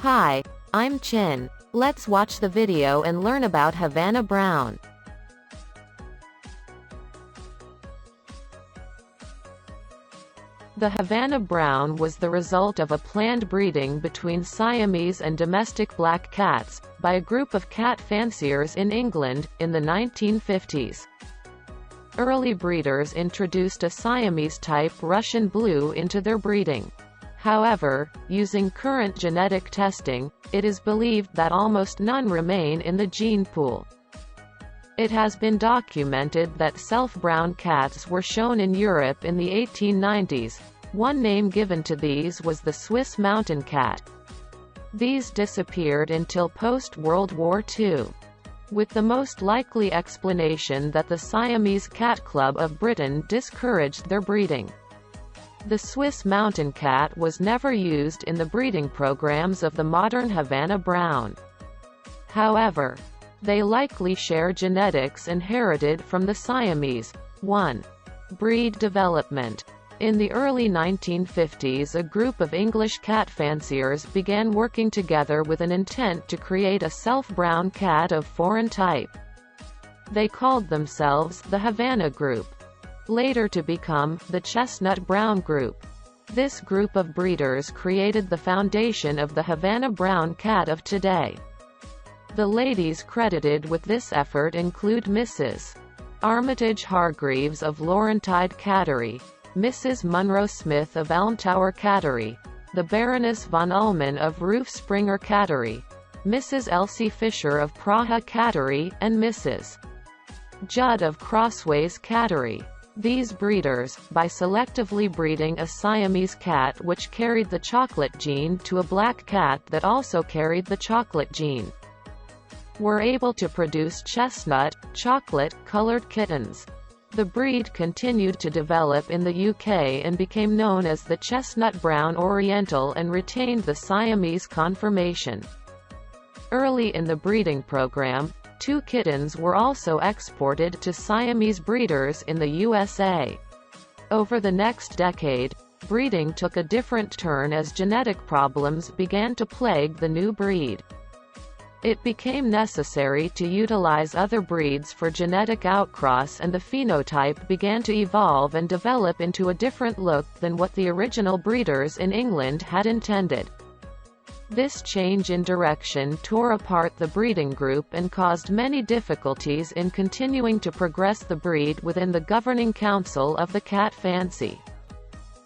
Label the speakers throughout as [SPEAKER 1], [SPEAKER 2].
[SPEAKER 1] Hi, I'm Chin. Let's watch the video and learn about Havana Brown. The Havana Brown was the result of a planned breeding between Siamese and domestic black cats, by a group of cat fanciers in England, in the 1950s. Early breeders introduced a Siamese-type Russian Blue into their breeding. However, using current genetic testing, it is believed that almost none remain in the gene pool. It has been documented that self-brown cats were shown in Europe in the 1890s. One name given to these was the Swiss mountain cat. These disappeared until post-World War II, with the most likely explanation that the Siamese Cat Club of Britain discouraged their breeding. The Swiss mountain cat was never used in the breeding programs of the modern Havana Brown. However, they likely share genetics inherited from the Siamese. 1. Breed development. In the early 1950s, a group of English cat fanciers began working together with an intent to create a self-brown cat of foreign type. They called themselves the Havana Group, later to become the Chestnut Brown Group. This group of breeders created the foundation of the Havana Brown cat of today. The ladies credited with this effort include Mrs. Armitage Hargreaves of Laurentide Cattery, Mrs. Munro Smith of Elmtower Cattery, the Baroness von Ullman of Roof Springer Cattery, Mrs. Elsie Fisher of Praha Cattery, and Mrs. Judd of Crossways Cattery. These breeders, by selectively breeding a Siamese cat which carried the chocolate gene to a black cat that also carried the chocolate gene, were able to produce chestnut, chocolate-colored kittens. The breed continued to develop in the UK and became known as the Chestnut Brown Oriental and retained the Siamese conformation. Early in the breeding program, 2 kittens were also exported to Siamese breeders in the USA. Over the next decade, breeding took a different turn as genetic problems began to plague the new breed. It became necessary to utilize other breeds for genetic outcross, and the phenotype began to evolve and develop into a different look than what the original breeders in England had intended. This change in direction tore apart the breeding group and caused many difficulties in continuing to progress the breed within the governing council of the cat fancy.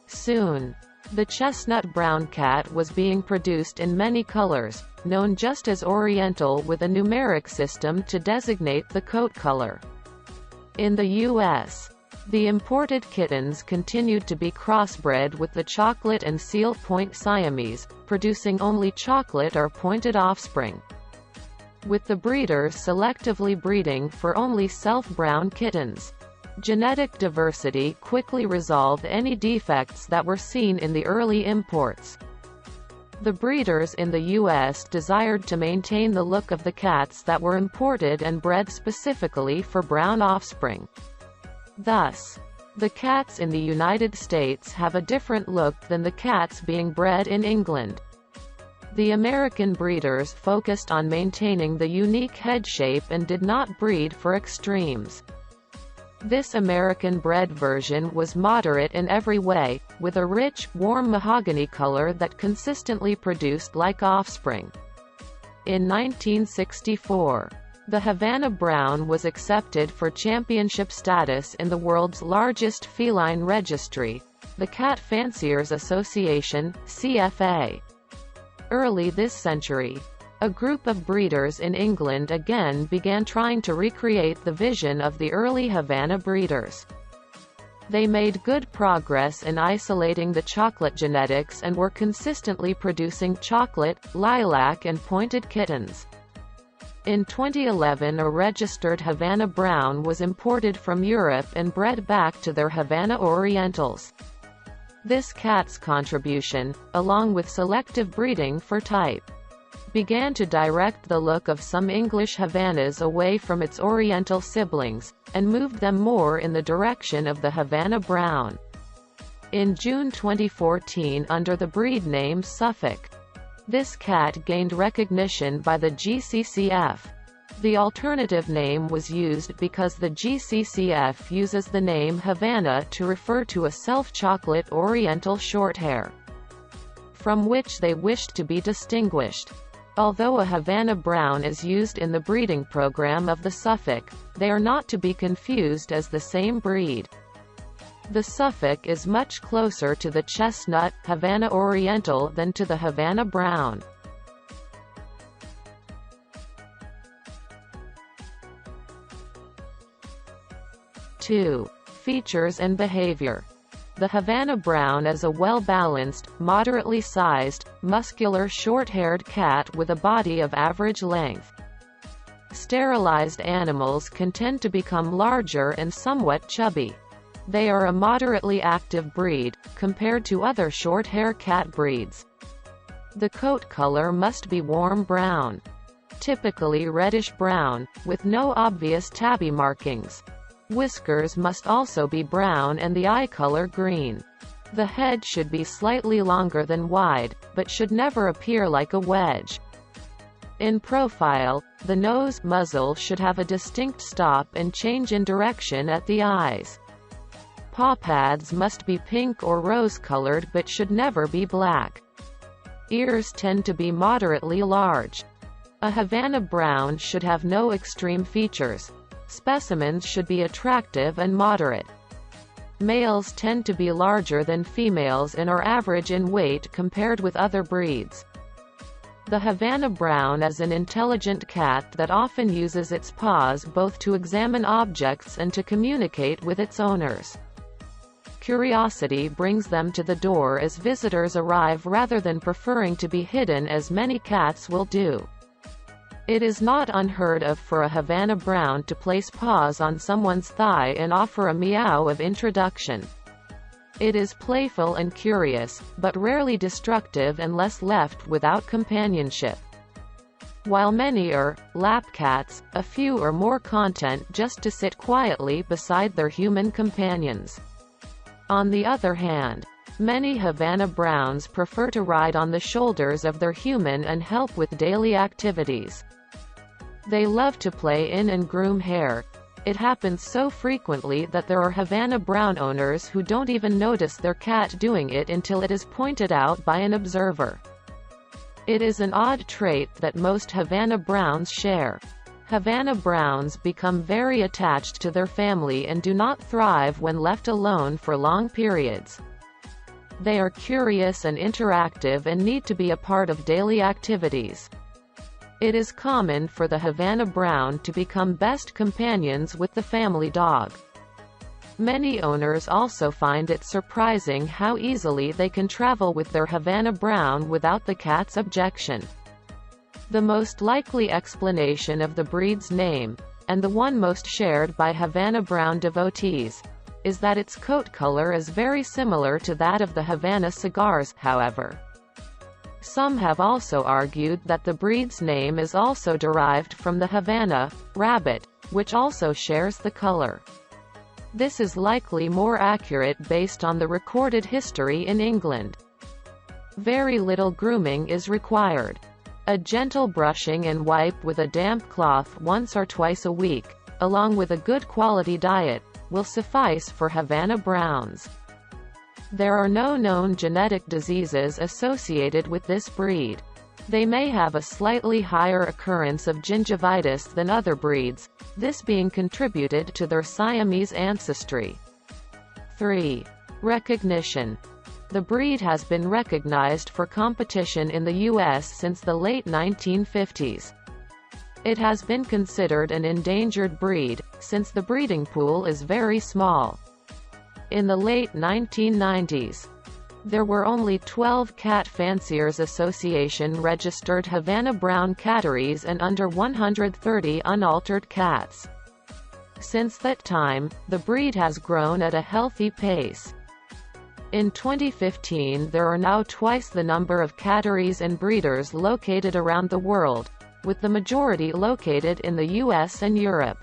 [SPEAKER 1] Soon, the chestnut brown cat was being produced in many colors, known just as Oriental, with a numeric system to designate the coat color. In the U.S., the imported kittens continued to be crossbred with the chocolate and seal point Siamese, producing only chocolate or pointed offspring, with the breeders selectively breeding for only self-brown kittens. Genetic diversity quickly resolved any defects that were seen in the early imports. The breeders in the U.S. desired to maintain the look of the cats that were imported and bred specifically for brown offspring. Thus, the cats in the United States have a different look than the cats being bred in England. The American breeders focused on maintaining the unique head shape and did not breed for extremes. This American-bred version was moderate in every way, with a rich, warm mahogany color that consistently produced like offspring. In 1964, the Havana Brown was accepted for championship status in the world's largest feline registry, the Cat Fanciers Association, CFA. Early this century, a group of breeders in England again began trying to recreate the vision of the early Havana breeders. They made good progress in isolating the chocolate genetics and were consistently producing chocolate, lilac and pointed kittens. In 2011, a registered Havana Brown was imported from Europe and bred back to their Havana Orientals. This cat's contribution, along with selective breeding for type, began to direct the look of some English Havanas away from its Oriental siblings, and moved them more in the direction of the Havana Brown. In June 2014, under the breed name Suffolk, This cat gained recognition by the GCCF. The alternative name was used because the GCCF uses the name Havana to refer to a self-chocolate Oriental Shorthair, from which they wished to be distinguished. Although a Havana Brown is used in the breeding program of the Suffolk, they are not to be confused as the same breed. The Suffolk is much closer to the chestnut, Havana Oriental than to the Havana Brown. 2. Features and behavior. The Havana Brown is a well-balanced, moderately sized, muscular short-haired cat with a body of average length. Sterilized animals can tend to become larger and somewhat chubby. They are a moderately active breed, compared to other short-hair cat breeds. The coat color must be warm brown, typically reddish-brown, with no obvious tabby markings. Whiskers must also be brown and the eye color green. The head should be slightly longer than wide, but should never appear like a wedge. In profile, the nose muzzle should have a distinct stop and change in direction at the eyes. Paw pads must be pink or rose-colored but should never be black. Ears tend to be moderately large. A Havana Brown should have no extreme features. Specimens should be attractive and moderate. Males tend to be larger than females and are average in weight compared with other breeds. The Havana Brown is an intelligent cat that often uses its paws both to examine objects and to communicate with its owners. Curiosity brings them to the door as visitors arrive rather than preferring to be hidden as many cats will do. It is not unheard of for a Havana Brown to place paws on someone's thigh and offer a meow of introduction. It is playful and curious, but rarely destructive unless left without companionship. While many are lap cats, a few are more content just to sit quietly beside their human companions. On the other hand, many Havana Browns prefer to ride on the shoulders of their human and help with daily activities. They love to play in and groom hair. It happens so frequently that there are Havana Brown owners who don't even notice their cat doing it until it is pointed out by an observer. It is an odd trait that most Havana Browns share. Havana Browns become very attached to their family and do not thrive when left alone for long periods. They are curious and interactive and need to be a part of daily activities. It is common for the Havana Brown to become best companions with the family dog. Many owners also find it surprising how easily they can travel with their Havana Brown without the cat's objection. The most likely explanation of the breed's name, and the one most shared by Havana Brown devotees, is that its coat color is very similar to that of the Havana cigars, however. Some have also argued that the breed's name is also derived from the Havana rabbit, which also shares the color. This is likely more accurate based on the recorded history in England. Very little grooming is required. A gentle brushing and wipe with a damp cloth once or twice a week, along with a good quality diet, will suffice for Havana Browns. There are no known genetic diseases associated with this breed. They may have a slightly higher occurrence of gingivitis than other breeds, this being contributed to their Siamese ancestry. 3. Recognition. The breed has been recognized for competition in the U.S. since the late 1950s. It has been considered an endangered breed, since the breeding pool is very small. In the late 1990s, there were only 12 Cat Fanciers Association registered Havana Brown catteries and under 130 unaltered cats. Since that time, the breed has grown at a healthy pace. In 2015 there are now twice the number of catteries and breeders located around the world, with the majority located in the US and Europe.